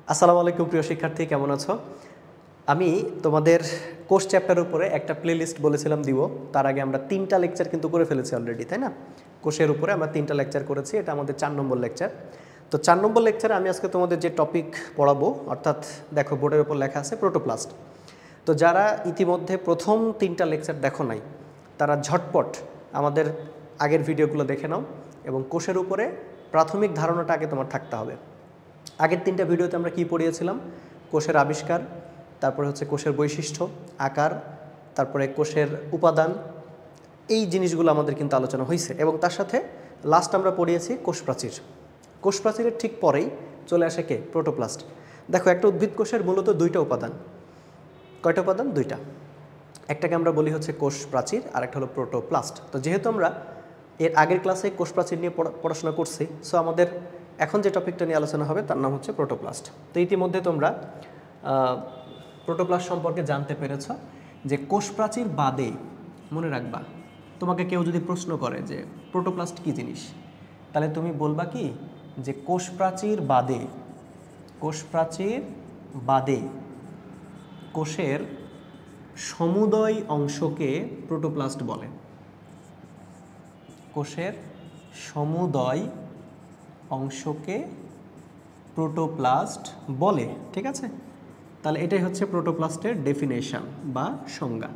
আসসালামু আলাইকুম প্রিয় শিক্ষার্থী, কেমন আছো? আমি তোমাদের কোর্স চ্যাপ্টারের উপরে একটা প্লেলিস্ট বলেছিলাম দিব। তার আগে আমরা 3টা লেকচার কিন্তু করে ফেলেছি অলরেডি, তাই না? কোর্সের উপরে আমরা 3টা লেকচার করেছি, এটা আমাদের 4 নম্বর লেকচার। তো 4 নম্বর লেকচারে আমি আজকে তোমাদের যে টপিক পড়াবো, অর্থাৎ দেখো বোর্ডের উপর লেখা আছে প্রোটোপ্লাস্ট। তো যারা ইতিমধ্যে প্রথম 3টা লেকচার দেখো নাই, তারা ঝটপট আমাদের আগের ভিডিওগুলো দেখে নাও এবং কোর্সের উপরে প্রাথমিক ধারণাটা আগে তোমার থাকতে হবে। আগের 3টা ভিডিওতে আমরা কি পড়িয়েছিলাম? কোষের আবিষ্কার, তারপরে হচ্ছে কোষের বৈশিষ্ট্য, আকার, তারপরে কোষের উপাদান, এই জিনিসগুলো আমাদের কিন্তু আলোচনা হয়েছে। এবং তার সাথে লাস্ট আমরা পড়িয়েছি কোষ প্রাচীর। কোষ প্রাচীরের ঠিক পরেই চলে আসে কে? প্রোটোপ্লাস্ট। দেখো, একটা উদ্ভিদ কোষের মূলত 2টা উপাদান। কয়টা উপাদান? 2টা। একটাকে আমরা বলি হচ্ছে কোষ প্রাচীর, আর একটা হলো প্রোটোপ্লাস্ট। তো যেহেতু আমরা এর আগের ক্লাসে কোষ প্রাচীর নিয়ে পড়াশোনা করছি, সো আমাদের এখন যে টপিকটা নিয়ে আলোচনা হবে তার নাম হচ্ছে প্রোটোপ্লাস্ট। তো ইতিমধ্যে তোমরা প্রোটোপ্লাস্ট সম্পর্কে জানতে পেরেছ যে কোষ প্রাচীর বাদে, মনে রাখবা, তোমাকে কেউ যদি প্রশ্ন করে যে প্রোটোপ্লাস্ট কী জিনিস, তাহলে তুমি বলবা কি যে কোষ প্রাচীর বাদে কোষের সমুদয় অংশকে প্রোটোপ্লাস্ট বলে। কোষের সমুদয় অংশকে প্রোটোপ্লাস্ট বলে, ঠিক আছে? তাহলে এটাই হচ্ছে প্রোটোপ্লাস্টের ডেফিনেশন বা সংজ্ঞা।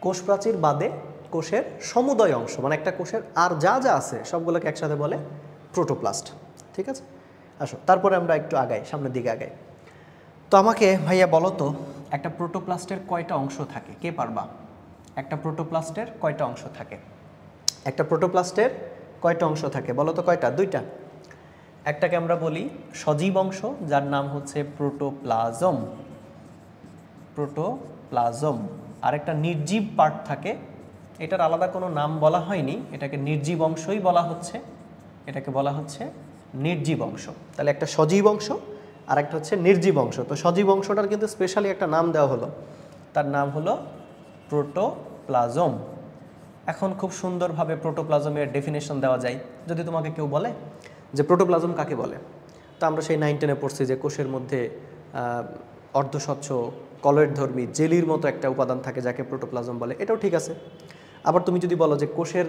কোষ প্রাচীর বাদে কোষের সমুদয় অংশ, মানে একটা কোষের আর যা যা আছে সবগুলোকে একসাথে বলে প্রোটোপ্লাস্ট, ঠিক আছে? আসো তারপরে আমরা একটু আগাই, সামনের দিকে আগাই। তো আমাকে ভাইয়া বলো তো, একটা প্রোটোপ্লাস্টের কয়টা অংশ থাকে? কে পারবা? একটা প্রোটোপ্লাস্টের কয়টা অংশ থাকে? একটা প্রোটোপ্লাস্টের কয়টা অংশ থাকে বলো তো? কয়টা? 2টা। একটাকে আমরা বলি সজীব অংশ, যার নাম হচ্ছে প্রোটোপ্লাজম। আর একটা নির্জীব পার্ট থাকে, এটার আলাদা কোনো নাম বলা হয়নি, এটাকে নির্জীব অংশই বলা হচ্ছে, এটাকে বলা হচ্ছে নির্জীব অংশ। তাহলে একটা সজীব অংশ আর একটা হচ্ছে নির্জীব অংশ। তো সজীব অংশটার কিন্তু স্পেশালি একটা নাম দেওয়া হলো, তার নাম হলো প্রোটোপ্লাজম। এখন খুব সুন্দরভাবে প্রোটোপ্লাজমের ডেফিনেশন দেওয়া যায়। যদি তোমাকে কেউ বলে যে প্রোটোপ্লাজম কাকে বলে, তো আমরা সেই 9-10-এ পড়ছি যে কোষের মধ্যে অর্ধস্বচ্ছ কলয়েডধর্মী জেলির মতো একটা উপাদান থাকে যাকে প্রোটোপ্লাজম বলে, এটাও ঠিক আছে। আবার তুমি যদি বলো যে কোষের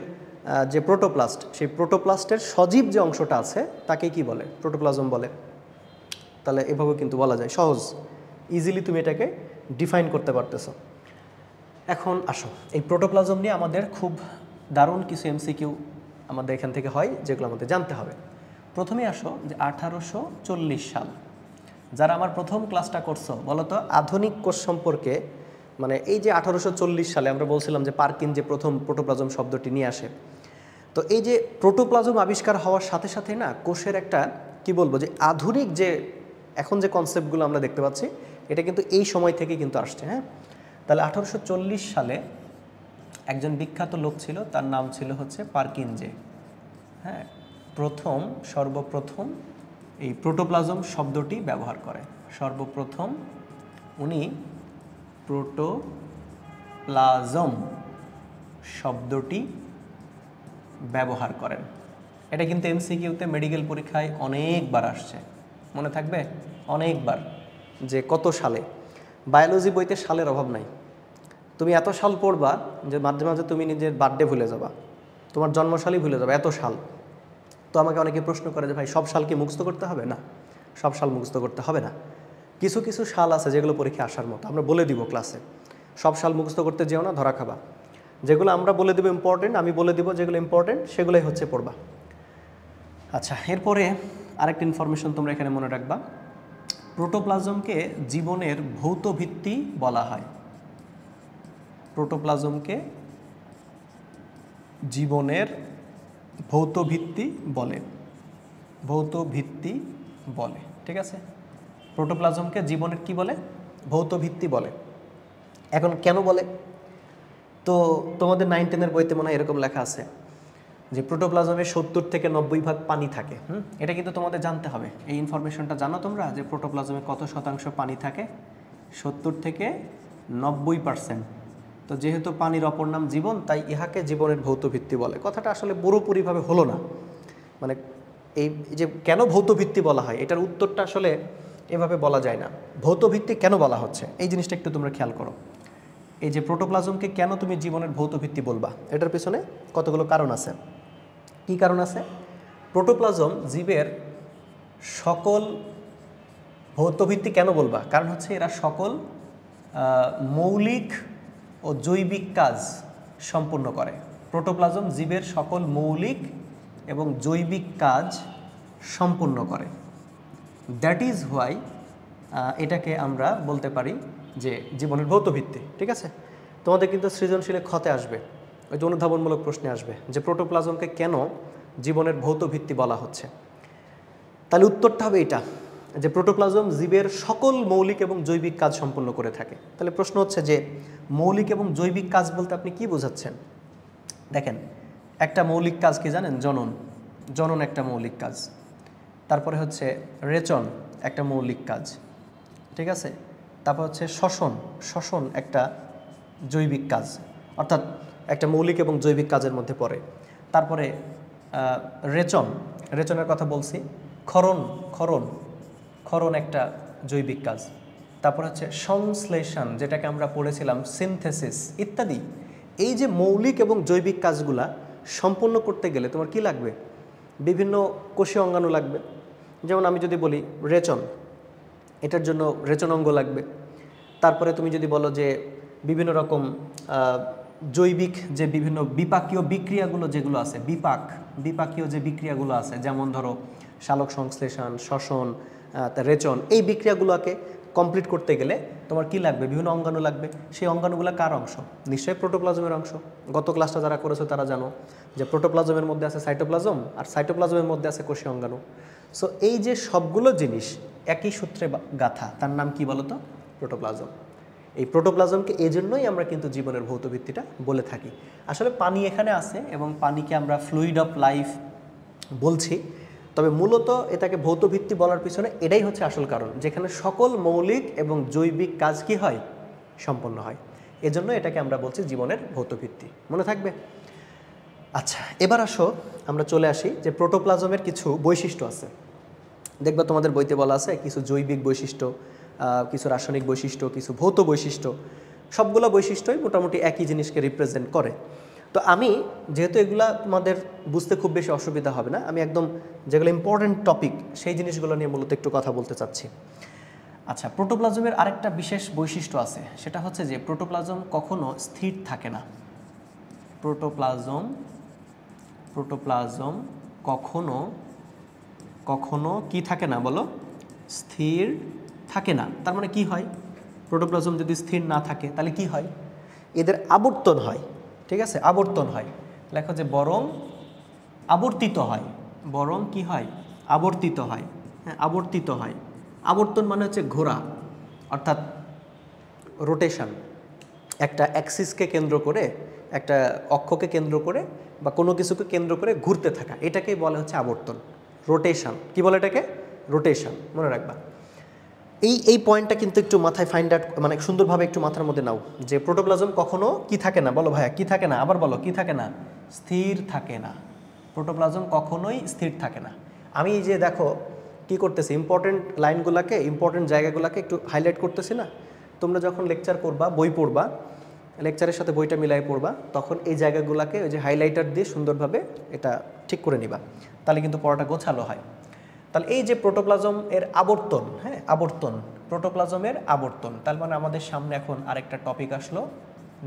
যে প্রোটোপ্লাস্ট, সেই প্রোটোপ্লাস্টের সজীব যে অংশটা আছে তাকে কি বলে? প্রোটোপ্লাজম বলে। তাহলে এভাবেও কিন্তু বলা যায়, সহজ, ইজিলি তুমি এটাকে ডিফাইন করতে পারতেছো। এখন আসো, এই প্রোটোপ্লাজম নিয়ে আমাদের খুব দারুণ কিছু এমসিকিউ আমাদের এখান থেকে হয়, যেগুলো আমাদের জানতে হবে। প্রথমে আসো যে 1840 সাল, যারা আমার প্রথম ক্লাসটা করছো, বলো তো আধুনিক কোষ সম্পর্কে, মানে এই যে 1840 সালে আমরা বলছিলাম যে পারকিন যে প্রথম প্রোটোপ্লাজম শব্দটি নিয়ে আসে, তো এই যে প্রোটোপ্লাজম আবিষ্কার হওয়ার সাথে সাথে না কোষের একটা কি বলবো যে আধুনিক যে এখন যে কনসেপ্টগুলো আমরা দেখতে পাচ্ছি, এটা কিন্তু এই সময় থেকে কিন্তু আসছে। হ্যাঁ, তাহলে 1840 সালে একজন বিখ্যাত লোক ছিল, তার নাম ছিল হচ্ছে পারকিনজে। হ্যাঁ, সর্বপ্রথম এই প্রোটোপ্লাজম শব্দটি ব্যবহার করে। সর্বপ্রথম উনি প্রোটোপ্লাজম শব্দটি ব্যবহার করেন। এটা কিন্তু এমসিকিউতে মেডিকেল পরীক্ষায় অনেকবার আসছে, মনে থাকবে? অনেকবার, যে কত সালে। বায়োলজি বইতে সালের অভাব নাই, তুমি এত সাল পড়বা যে মাঝে মাঝে তুমি নিজের বার্থডে ভুলে যাবা, তোমার জন্মসালই ভুলে যাবে, এত সাল। তো আমাকে অনেকে প্রশ্ন করে যে ভাই সব সাল কি মুখস্থ করতে হবে? না, সব সাল মুখস্থ করতে হবে না। কিছু কিছু সাল আছে যেগুলো পরীক্ষা আসার মতো, আমরা বলে দিব ক্লাসে। সব সাল মুখস্থ করতে যেও না, ধরা খাবা। যেগুলো আমরা বলে দেবো ইম্পর্টেন্ট, আমি বলে দিব যেগুলো ইম্পর্টেন্ট, সেগুলোই হচ্ছে পড়বা। আচ্ছা, এরপরে আরেকটা ইনফরমেশন তোমরা এখানে মনে রাখবা, প্রোটোপ্লাজমকে জীবনের ভৌত ভিত্তি বলা হয়। প্রোটোপ্লাজমকে জীবনের ভৌত ভিত্তি বলে, ঠিক আছে? প্রোটোপ্লাজমকে জীবনের কি বলে? ভৌত ভিত্তি বলে। এখন কেন বলে? তো তোমাদের 9-10-এর বইতে মনে হয় এরকম লেখা আছে যে প্রোটোপ্লাজমে 70 থেকে 90% পানি থাকে। এটা কিন্তু তোমাদের জানতে হবে, এই ইনফরমেশনটা জানো তোমরা যে প্রোটোপ্লাজমে কত শতাংশ পানি থাকে? 70 থেকে 90%। তো যেহেতু পানির অপর নাম জীবন, তাই ইহাকে জীবনের ভৌত ভিত্তি বলে। কথাটা আসলে পুরোপুরিভাবে হলো না, মানে এই যে কেন ভৌত ভিত্তি বলা হয়, এটার উত্তরটা আসলে এভাবে বলা যায় না। ভৌত ভিত্তি কেন বলা হচ্ছে এই জিনিসটা একটু তোমরা খেয়াল করো। এই যে প্রোটোপ্লাজমকে কেন তুমি জীবনের ভৌত ভিত্তি বলবা, এটার পেছনে কতগুলো কারণ আছে। কি কারণ আছে? প্রোটোপ্লাজম জীবের সকল ভৌত ভিত্তি কেন বলবা, কারণ হচ্ছে এরা সকল মৌলিক ও জৈবিক কাজ সম্পূর্ণ করে। প্রোটোপ্লাজম জীবের সকল মৌলিক এবং জৈবিক কাজ সম্পূর্ণ করে। দ্যাট ইজ হোয়াই এটাকে আমরা বলতে পারি যে জীবনের ভৌত ভিত্তি। ঠিক আছে, তোমাদের কিন্তু সৃজনশীলে ক্ষতে আসবে, ওই যে অনুধাবনমূলক প্রশ্নে আসবে যে প্রোটোপ্লাজমকে কেন জীবনের ভৌত ভিত্তি বলা হচ্ছে। তাহলে উত্তরটা হবে এটা, যে প্রোটোপ্লাজম জীবের সকল মৌলিক এবং জৈবিক কাজ সম্পন্ন করে থাকে। তাহলে প্রশ্ন হচ্ছে যে মৌলিক এবং জৈবিক কাজ বলতে আপনি কি বোঝাচ্ছেন? দেখেন, একটা মৌলিক কাজ কি জানেন? জনন। জনন একটা মৌলিক কাজ। তারপরে হচ্ছে রেচন, একটা মৌলিক কাজ। ঠিক আছে, তারপর হচ্ছে শ্বসন। শ্বসন একটা জৈবিক কাজ, অর্থাৎ একটা মৌলিক এবং জৈবিক কাজের মধ্যে পড়ে। তারপরে রেচন, রেচনের কথা বলছি। ক্ষরণ, ক্ষরণ, ক্ষরণ একটা জৈবিক কাজ। তারপর হচ্ছে সংশ্লেষণ, যেটাকে আমরা পড়েছিলাম সিনথেসিস ইত্যাদি। এই যে মৌলিক এবং জৈবিক কাজগুলা সম্পন্ন করতে গেলে তোমার কি লাগবে? বিভিন্ন কোষীয় অঙ্গাণু লাগবে। যেমন আমি যদি বলি রেচন, এটার জন্য রেচন অঙ্গ লাগবে। তারপরে তুমি যদি বলো যে বিভিন্ন রকম জৈবিক যে বিভিন্ন বিপাকীয় বিক্রিয়াগুলো যেগুলো আছে, বিপাকীয় যে বিক্রিয়াগুলো আছে, যেমন ধরো সালোক সংশ্লেষণ, শ্বসন, রেচন, এই বিক্রিয়াগুলোকে কমপ্লিট করতে গেলে তোমার কি লাগবে? বিভিন্ন অঙ্গাণু লাগবে। সেই অঙ্গাণুগুলো কার অংশ? নিশ্চয়ই প্রোটোপ্লাজমের অংশ। গত ক্লাসটা যারা করেছো তারা জানো যে প্রোটোপ্লাজমের মধ্যে আছে সাইটোপ্লাজম, আর সাইটোপ্লাজমের মধ্যে আছে কোষীয় অঙ্গাণু। সো এই যে সবগুলো জিনিস একই সূত্রে গাথা, তার নাম কি বলতো? প্রোটোপ্লাজম। এই প্রোটোপ্লাজমকে এই জন্যই আমরা কিন্তু জীবনের ভৌত ভিত্তিটা বলে থাকি। আসলে পানি এখানে আছে এবং পানিকে আমরা ফ্লুইড অফ লাইফ বলছি, তবে মূলত এটাকে ভৌত ভিত্তি বলার পিছনে এটাই হচ্ছে আসল কারণ, যেখানে সকল মৌলিক এবং জৈবিক কাজ কি হয়? সম্পন্ন হয়। এজন্য এটাকে আমরা বলছি জীবনের ভৌত ভিত্তি। মনে থাকবে? আচ্ছা, এবার আসো আমরা চলে আসি যে প্রোটোপ্লাজমের কিছু বৈশিষ্ট্য আছে। দেখবা তোমাদের বইতে বলা আছে কিছু জৈবিক বৈশিষ্ট্য, কিছু রাসায়নিক বৈশিষ্ট্য, কিছু ভৌত বৈশিষ্ট্য। সবগুলো বৈশিষ্ট্যই মোটামুটি একই জিনিসকে রিপ্রেজেন্ট করে। তো আমি যেহেতু এগুলা তোমাদের বুঝতে খুব বেশি অসুবিধা হবে না, আমি একদম যেগুলো ইম্পর্টেন্ট টপিক সেই জিনিসগুলো নিয়ে মূলত একটু কথা বলতে চাচ্ছি। আচ্ছা, প্রোটোপ্লাজমের আরেকটা বিশেষ বৈশিষ্ট্য আছে, সেটা হচ্ছে যে প্রোটোপ্লাজম কখনো স্থির থাকে না। প্রোটোপ্লাজম কখনো কি থাকে না বলো? স্থির থাকে না। তার মানে কি হয়? প্রোটোপ্লাজম যদি স্থির না থাকে তাহলে কি হয়? এদের আবর্তন হয়। ঠিক আছে, আবর্তন হয়। লেখো যে বরং আবর্তিত হয়। বরং কি হয়? আবর্তিত হয়। হ্যাঁ, আবর্তিত হয়। আবর্তন মানে হচ্ছে ঘোরা, অর্থাৎ রোটেশন। একটা অ্যাক্সিসকে কেন্দ্র করে, একটা অক্ষকে কেন্দ্র করে বা কোনো কিছুকে কেন্দ্র করে ঘুরতে থাকা, এটাকেই বলা হচ্ছে আবর্তন, রোটেশন। কি বলে এটাকে? রোটেশন। মনে রাখবা এই পয়েন্টটা কিন্তু একটু মাথায় ফাইন্ড আউট, মানে সুন্দরভাবে একটু মাথার মধ্যে নাও, যে প্রোটোপ্লাজম কখনো কি থাকে না? বলো ভাইয়া, কি থাকে না? আবার বলো, কি থাকে না? স্থির থাকে না। প্রোটোপ্লাজম কখনোই স্থির থাকে না। আমি এই যে দেখো কি করতেছি, ইম্পর্টেন্ট লাইনগুলোকে, ইম্পর্টেন্ট জায়গাগুলোকে একটু হাইলাইট করতেছি না? তোমরা যখন লেকচার করবা, বই পড়বা, লেকচারের সাথে বইটা মিলাই পড়বা, তখন এই জায়গাগুলোকে ওই যে হাইলাইটার দিয়ে সুন্দরভাবে এটা ঠিক করে নিবা, তাহলে কিন্তু পড়াটা গোছালো হয়। তাহলে এই যে প্রোটোপ্লাজম এর আবর্তন, হ্যাঁ আবর্তন, প্রোটোপ্লাজমের আবর্তন, তার মানে আমাদের সামনে এখন আরেকটা টপিক আসলো,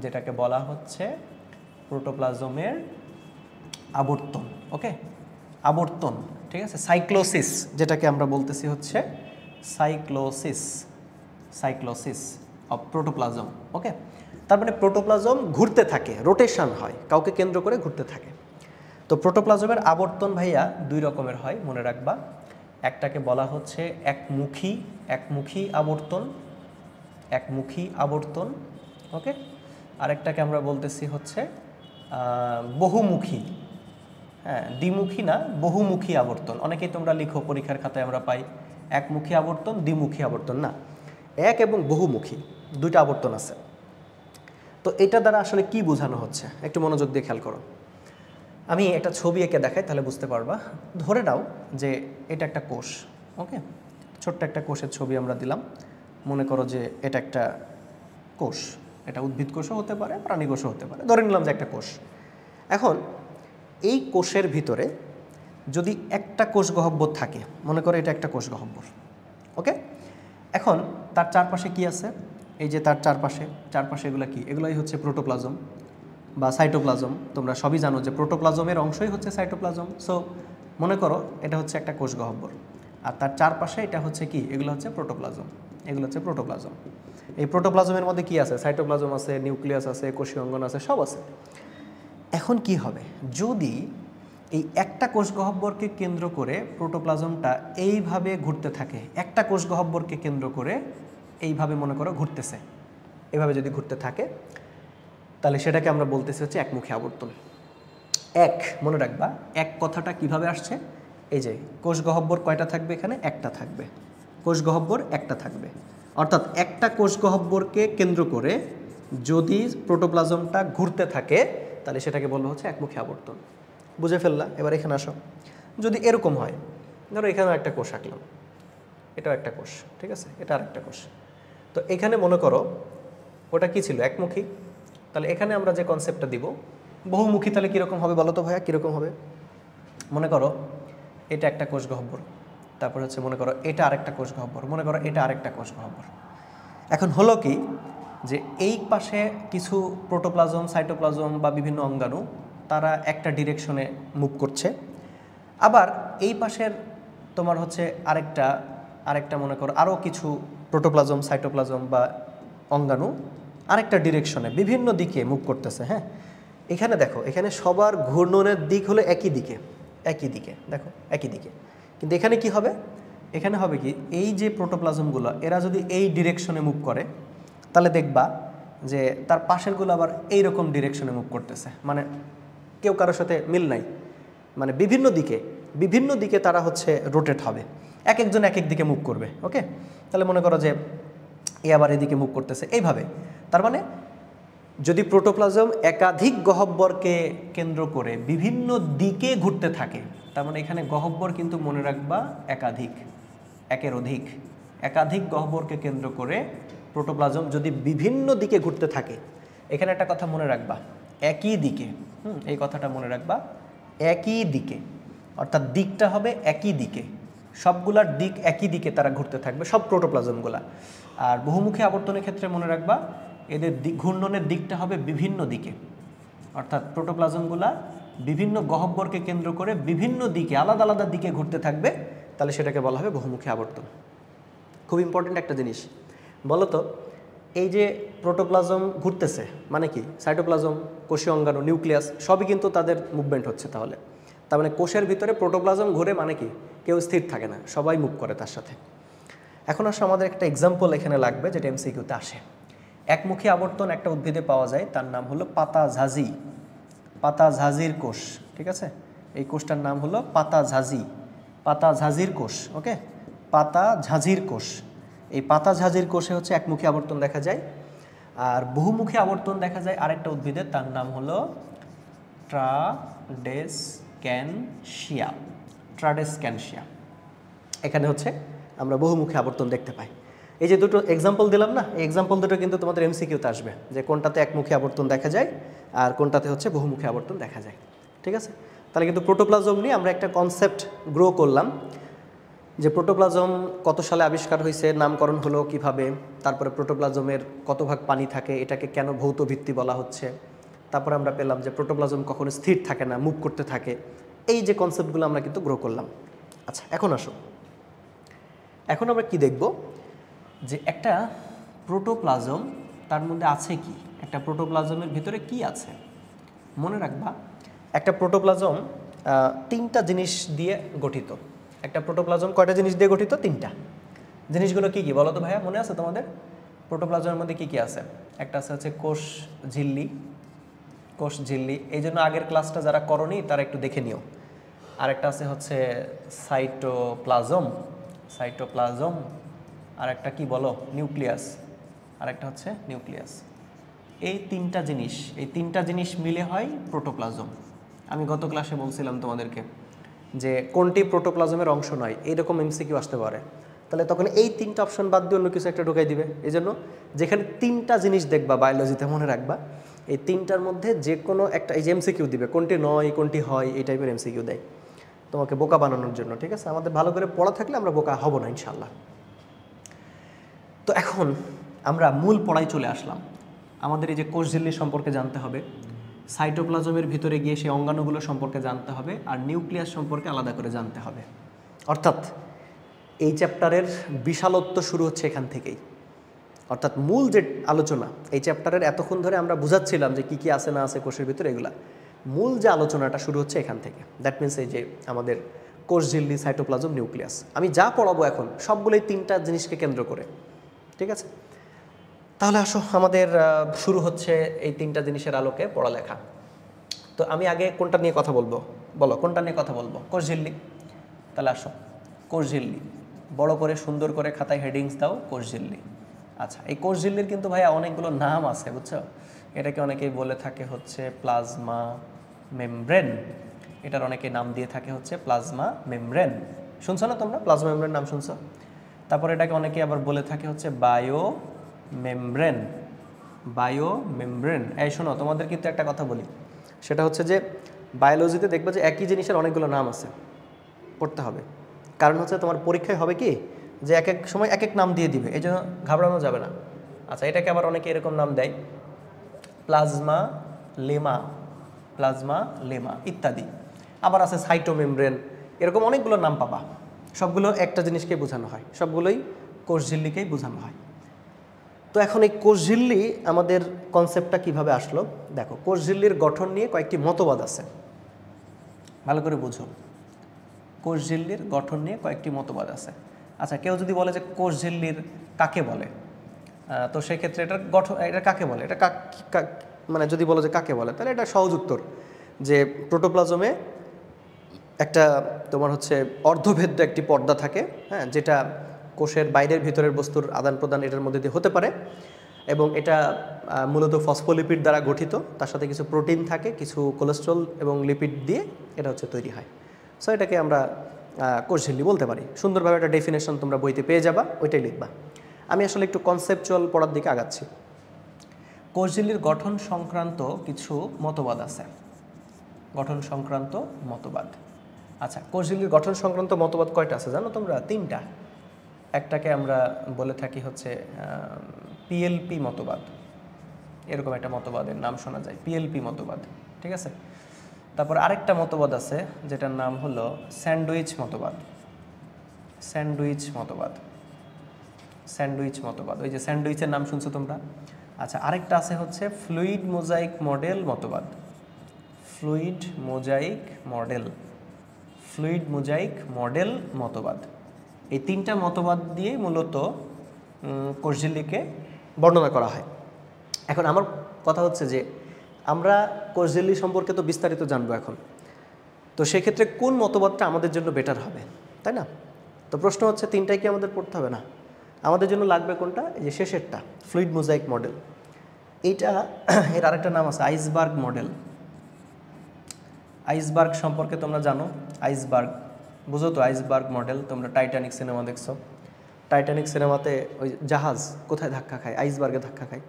যেটাকে বলা হচ্ছে প্রোটোপ্লাজমের আবর্তন। ওকে, আবর্তন। ঠিক আছে, সাইক্লোসিস যেটাকে আমরা বলতেছি হচ্ছে সাইক্লোসিস অফ প্রোটোপ্লাজম। ওকে, তার মানে প্রোটোপ্লাজম ঘুরতে থাকে, রোটেশন হয়, কাউকে কেন্দ্র করে ঘুরতে থাকে। তো প্রোটোপ্লাজমের আবর্তন ভাইয়া দুই রকমের হয়, মনে রাখবা। একটাকে বলা হচ্ছে একমুখী আবর্তন। ওকে, আরেকটাকে আমরা বলতেছি হচ্ছে বহুমুখী। হ্যাঁ, দ্বিমুখী না, বহুমুখী আবর্তন। অনেকেই তোমরা লিখো পরীক্ষার খাতায় আমরা পাই একমুখী আবর্তন, দ্বিমুখী আবর্তন। না, এক এবং বহুমুখী দুইটা আবর্তন আছে। তো এটা দ্বারা আসলে কি বোঝানো হচ্ছে একটু মনোযোগ দিয়ে খেয়াল করো। আমি একটা ছবি এঁকে দেখাই, তাহলে বুঝতে পারবা। ধরে নাও যে এটা একটা কোষ। ওকে, ছোট্ট একটা কোষের ছবি আমরা দিলাম, মনে করো যে এটা একটা কোষ, এটা উদ্ভিদ কোষও হতে পারে, প্রাণী কোষও হতে পারে, ধরে নিলাম যে একটা কোষ। এখন এই কোষের ভিতরে যদি একটা কোষ গহ্বর থাকে, মনে করো এটা একটা কোষ গহ্বর, ওকে। এখন তার চারপাশে কি আছে, এই যে তার চারপাশে এগুলো কি, এগুলোই হচ্ছে প্রোটোপ্লাজম বা সাইটোপ্লাজম। তোমরা সবই জানো যে প্রোটোপ্লাজমের অংশই হচ্ছে সাইটোপ্লাজম। সো মনে করো এটা হচ্ছে একটা কোষ গহ্বর, আর তার চারপাশে এটা হচ্ছে কি, এগুলো হচ্ছে প্রোটোপ্লাজম, এগুলো হচ্ছে প্রোটোপ্লাজম। এই প্রোটোপ্লাজমের মধ্যে কি আছে, সাইটোপ্লাজম আছে, নিউক্লিয়াস আছে, কোষীয় অঙ্গন আছে, সব আছে। এখন কি হবে যদি এই একটা কোষ গহ্বরকে কেন্দ্র করে প্রোটোপ্লাজমটা এইভাবে ঘুরতে থাকে, একটা কোষ গহ্বরকে কেন্দ্র করে এইভাবে মনে করো ঘুরতেছে, এভাবে যদি ঘুরতে থাকে, তাহলে সেটাকে আমরা বলতেছি হচ্ছে একমুখী আবর্তন। এক, মনে রাখবা, এক কথাটা কিভাবে আসছে, এই যে কোষ গহ্বর কয়টা থাকবে, এখানে একটা থাকবে, কোষ গহ্বর একটা থাকবে, অর্থাৎ একটা কোষ গহ্বরকে কেন্দ্র করে যদি প্রোটোপ্লাজমটা ঘুরতে থাকে তাহলে সেটাকে বলবো হচ্ছে একমুখী আবর্তন। বুঝে ফেললা? এবার এখানে আসো, যদি এরকম হয়, ধরো এখানেও একটা কোষ আঁকলাম, এটাও একটা কোষ, ঠিক আছে, এটা আর একটা কোষ। তো এখানে মনে করো ওটা কি ছিল, একমুখী, তাহলে এখানে আমরা যে কনসেপ্টটা দিব বহুমুখী, তাহলে কীরকম হবে বলো তো ভাইয়া, কীরকম হবে? মনে করো এটা একটা কোষ গহ্বর, তারপর হচ্ছে মনে করো এটা আরেকটা কোষ গহ্বর, মনে করো এটা আরেকটা কোষ গহ্বর। এখন হলো কি যে এই পাশে কিছু প্রোটোপ্লাজম, সাইটোপ্লাজম বা বিভিন্ন অঙ্গাণু তারা একটা ডিরেকশনে মুভ করছে, আবার এই পাশের তোমার হচ্ছে আরেকটা মনে করো আরও কিছু প্রোটোপ্লাজম, সাইটোপ্লাজম বা অঙ্গাণু আরেকটা ডিরেকশনে বিভিন্ন দিকে মুভ করতেছে। হ্যাঁ, এখানে দেখো, এখানে সবার ঘূর্ণনের দিক হলো একই দিকে, দেখো একই দিকে, কিন্তু এখানে কি হবে, এখানে হবে কি, এই যে প্রোটোপ্লাজমগুলো এরা যদি এই ডিরেকশনে মুভ করে তাহলে দেখবা যে তার পাশেরগুলো আবার এইরকম ডিরেকশনে মুভ করতেছে, মানে কেউ কারোর সাথে মিল নাই, মানে বিভিন্ন দিকে তারা হচ্ছে রোটেট হবে, এক একজন এক এক দিকে মুভ করবে। ওকে, তাহলে মনে করো যে এ আবার এদিকে মুভ করতেছে এইভাবে। তার মানে যদি প্রোটোপ্লাজম একাধিক গহ্বরকে কেন্দ্র করে বিভিন্ন দিকে ঘুরতে থাকে, তার মানে এখানে গহ্বর কিন্তু মনে রাখবা একাধিক, একের অধিক, একাধিক গহ্বরকে কেন্দ্র করে প্রোটোপ্লাজম যদি বিভিন্ন দিকে ঘুরতে থাকে, এখানে একটা কথা মনে রাখবা, একই দিকে, এই কথাটা মনে রাখবা, একই দিকে, অর্থাৎ দিকটা হবে একই দিকে, সবগুলার দিক একই দিকে তারা ঘুরতে থাকবে, সব প্রোটোপ্লাজমগুলা। আর বহুমুখী আবর্তনের ক্ষেত্রে মনে রাখবা এদের ঘূর্ণনের দিকটা হবে বিভিন্ন দিকে, অর্থাৎ প্রোটোপ্লাজমগুলা বিভিন্ন গহ্বরকে কেন্দ্র করে বিভিন্ন দিকে আলাদা আলাদা দিকে ঘুরতে থাকবে, তাহলে সেটাকে বলা হবে বহুমুখী আবর্তন। খুব ইম্পর্টেন্ট একটা জিনিস বলো তো, এই যে প্রোটোপ্লাজম ঘুরতেছে মানে কি, সাইটোপ্লাজম, কোষীয় অঙ্গাণু, নিউক্লিয়াস সবই কিন্তু তাদের মুভমেন্ট হচ্ছে, তাহলে তার মানে কোষের ভিতরে প্রোটোপ্লাজম ঘুরে মানে কি, কেউ স্থির থাকে না, সবাই মুভ করে তার সাথে। এখন আসলে আমাদের একটা এক্সাম্পল এখানে লাগবে যেটা এমসিকিউতে আসে। একমুখী আবর্তন একটা উদ্ভিদে পাওয়া যায়, তার নাম হলো পাতাঝাজি, পাতাঝাজির কোষ, ঠিক আছে, এই কোষটার নাম হলো পাতাঝাজির কোষ। ওকে, পাতাঝাজির কোষ, এই পাতাঝাজির কোষে হচ্ছে একমুখী আবর্তন দেখা যায়। আর বহুমুখী আবর্তন দেখা যায় আরেকটা উদ্ভিদের, তার নাম হলো ট্রাডেসক্যানশিয়া। এখানে হচ্ছে আমরা বহুমুখী আবর্তন দেখতে পাই। এই যে দুটো এক্সাম্পল দিলাম না, এই এক্সাম্পল দুটো কিন্তু তোমাদের এমসিকিউতে আসবে, যে কোনটাতে একমুখী আবর্তন দেখা যায় আর কোনটাতে হচ্ছে বহুমুখী আবর্তন দেখা যায়। ঠিক আছে, তাহলে কিন্তু প্রোটোপ্লাজম নিয়ে আমরা একটা কনসেপ্ট গ্রো করলাম, যে প্রোটোপ্লাজম কত সালে আবিষ্কার হয়েছে, নামকরণ হলো কিভাবে, তারপরে প্রোটোপ্লাজমের কত ভাগ পানি থাকে, এটাকে কেন ভৌত ভিত্তি বলা হচ্ছে, তারপরে আমরা পেলাম যে প্রোটোপ্লাজম কখনো স্থির থাকে না, মুভ করতে থাকে। এই যে কনসেপ্টগুলো আমরা কিন্তু গ্রো করলাম। আচ্ছা, এখন আসো, এখন আমরা কি দেখব, যে একটা প্রোটোপ্লাজম তার মধ্যে আছে কি, একটা প্রোটোপ্লাজমের ভিতরে কি আছে। মনে রাখবা একটা প্রোটোপ্লাজম তিনটা জিনিস দিয়ে গঠিত। একটা প্রোটোপ্লাজম কয়টা জিনিস দিয়ে গঠিত? তিনটা। জিনিসগুলো কি কি বলো তো ভাইয়া, মনে আছে তোমাদের? প্রোটোপ্লাজমের মধ্যে কি কি আছে? একটা আছে হচ্ছে কোষ ঝিল্লি, এই জন্য আগের ক্লাসটা যারা করনি তারা একটু দেখে নিও। আরেকটা আছে হচ্ছে সাইটোপ্লাজম, আর একটা কি বলো, নিউক্লিয়াস, আরেকটা হচ্ছে নিউক্লিয়াস। এই তিনটা জিনিস মিলে হয় প্রোটোপ্লাজম। আমি গত ক্লাসে বলছিলাম তোমাদেরকে যে কোনটি প্রোটোপ্লাজমের অংশ নয়, এইরকম এমসিকিউ আসতে পারে। তাহলে তখন এই 3টা অপশন বাদ দিয়ে অন্য কিছু একটা ঢুকাই দিবে। এই জন্য যেখানে 3টা জিনিস দেখবা বায়োলজিতে মনে রাখবা, এই 3টার মধ্যে যে কোনো একটা, এই যে এমসিকিউ দিবে, কোনটি নয় কোনটি হয়, এই টাইপের এমসিকিউ দেয় তোমাকে বোকা বানানোর জন্য। ঠিক আছে, আমাদের ভালো করে পড়া থাকলে আমরা বোকা হব না ইনশাল্লাহ। তো এখন আমরা মূল পড়ায় চলে আসলাম। আমাদের এই যে কোষ ঝিল্লি সম্পর্কে জানতে হবে, সাইটোপ্লাজমের ভিতরে গিয়ে সেই অঙ্গাণুগুলো সম্পর্কে জানতে হবে, আর নিউক্লিয়াস সম্পর্কে আলাদা করে জানতে হবে। অর্থাৎ এই চ্যাপ্টারের বিশালত্ব শুরু হচ্ছে এখান থেকেই। অর্থাৎ মূল যে আলোচনা এই চ্যাপ্টারের এতক্ষণ ধরে আমরা বুঝাচ্ছিলাম যে কী কী আছে না আছে কোষের ভিতরে, এগুলা মূল যে আলোচনাটা শুরু হচ্ছে এখান থেকে। দ্যাট মিনস এই যে আমাদের কোষ ঝিল্লি, সাইটোপ্লাজম, নিউক্লিয়াস, আমি যা পড়াবো এখন সবগুলোই 3টা জিনিসকে কেন্দ্র করে। ঠিক আছে, তাহলে আসো আমাদের শুরু হচ্ছে এই 3টা জিনিসের আলোকে পড়ালেখা। তো আমি আগে কোনটা নিয়ে কথা বলবো, বলো কোনটা নিয়ে কথা বলবো? কোষ ঝিল্লি। তাহলে আসো, কোষ ঝিল্লি বড় করে সুন্দর করে খাতায় হেডিংস দাও, কোষ ঝিল্লি। আচ্ছা, এই কোষ ঝিল্লির কিন্তু ভাইয়া অনেকগুলো নাম আছে, বুঝছো? এটাকে অনেকেই বলে থাকে হচ্ছে প্লাজমা মেমব্রেন, এটার অনেকে নাম দিয়ে থাকে হচ্ছে প্লাজমা মেমব্রেন। শুনছো না তোমরা প্লাজমা মেমব্রেন নাম শুনছো? তারপর এটাকে অনেকে আবার বলে থাকে হচ্ছে বায়ো মেমব্রেন, বায়ো মেমব্রেন। এই শোনো, তোমাদের কিন্তু একটা কথা বলি, সেটা হচ্ছে যে বায়োলজিতে দেখবে যে একই জিনিসের অনেকগুলো নাম আছে, পড়তে হবে। কারণ হচ্ছে তোমার পরীক্ষায় হবে কি যে এক এক সময় এক এক নাম দিয়ে দিবে, এই জন্য ঘাবড়ানো যাবে না। আচ্ছা, এটাকে আবার অনেকে এরকম নাম দেয় প্লাজমা লেমা, প্লাজমা লেমা ইত্যাদি। আবার আছে সাইটোমেমব্রেন, এরকম অনেকগুলো নাম পাবা। সবগুলো একটা জিনিসকে বোঝানো হয়, সবগুলোই কোষ ঝিল্লিকেই বোঝানো হয়। তো এখন এই কোষ ঝিল্লি আমাদের কনসেপ্টটা কিভাবে আসলো দেখো। কোষ ঝিল্লির গঠন নিয়ে কয়েকটি মতবাদ আছে, ভালো করে বুঝো। কোষ ঝিল্লির গঠন নিয়ে কয়েকটি মতবাদ আছে। আচ্ছা, কেউ যদি বলে যে কোষ ঝিল্লির কাকে বলে, তো সেক্ষেত্রে এটার গঠন, এটা কাকে বলে, এটা মানে যদি বলো যে কাকে বলে, তাহলে এটা সহজ উত্তর যে প্রোটোপ্লাজমে একটা তোমার হচ্ছে অর্ধভেদ্য একটি পর্দা থাকে, হ্যাঁ, যেটা কোষের বাইরের ভিতরের বস্তুর আদান প্রদান এটার মধ্যে দিয়ে হতে পারে, এবং এটা মূলত ফসফোলিপিড দ্বারা গঠিত, তার সাথে কিছু প্রোটিন থাকে, কিছু কোলেস্ট্রল এবং লিপিড দিয়ে এটা হচ্ছে তৈরি হয়। সো এটাকে আমরা কোষ ঝিল্লি বলতে পারি। সুন্দরভাবে একটা ডেফিনেশন তোমরা বইতে পেয়ে যাবা, ওইটাই লিখবা। আমি আসলে একটু কনসেপচুয়াল পড়ার দিকে আগাচ্ছি। কোষ ঝিল্লির গঠন সংক্রান্ত কিছু মতবাদ আছে, গঠন সংক্রান্ত মতবাদ। আচ্ছা, কোষ ঝিল্লির গঠন সংক্রান্ত মতবাদ কয়টা আছে জানো তোমরা? 3টা। একটাকে আমরা বলে থাকি হচ্ছে পিএলপি মতবাদ, এরকম একটা মতবাদের নাম শোনা যায়, পিএলপি মতবাদ। ঠিক আছে, তারপর আরেকটা মতবাদ আছে যেটার নাম হলো স্যান্ডউইচ মতবাদ, স্যান্ডউইচ মতবাদ, স্যান্ডউইচ মতবাদ। ওই যে স্যান্ডউইচের নাম শুনছো তোমরা। আচ্ছা, আরেকটা আছে হচ্ছে ফ্লুইড মোজাইক মডেল মতবাদ, fluid mosaic model, fluid mosaic model মতবাদ। এই 3টা মতবাদ দিয়ে মূলত কোষ ঝিল্লিকে বর্ণনা করা হয়। এখন আমার কথা হচ্ছে যে আমরা কোষ ঝিল্লি সম্পর্কে তো বিস্তারিত জানবো এখন, তো সেক্ষেত্রে কোন মতবাদটা আমাদের জন্য বেটার হবে, তাই না? তো প্রশ্ন হচ্ছে 3টাই কি আমাদের পড়তে হবে? না, আমাদের জন্য লাগবে কোনটা? এই যে শেষেরটা, ফ্লুইড মোজাইক মডেল। এইটা, এর আরেকটা নাম আছে আইসবার্গ মডেল। আইসবার্গ সম্পর্কে তোমরা জানো, আইসবার্গ বুঝো তো? আইসবার্গ মডেল, তোমরা টাইটানিক সিনেমা দেখছো, টাইটানিক সিনেমাতে ওই জাহাজ কোথায় ধাক্কা খায়? আইসবার্গে ধাক্কা খায়।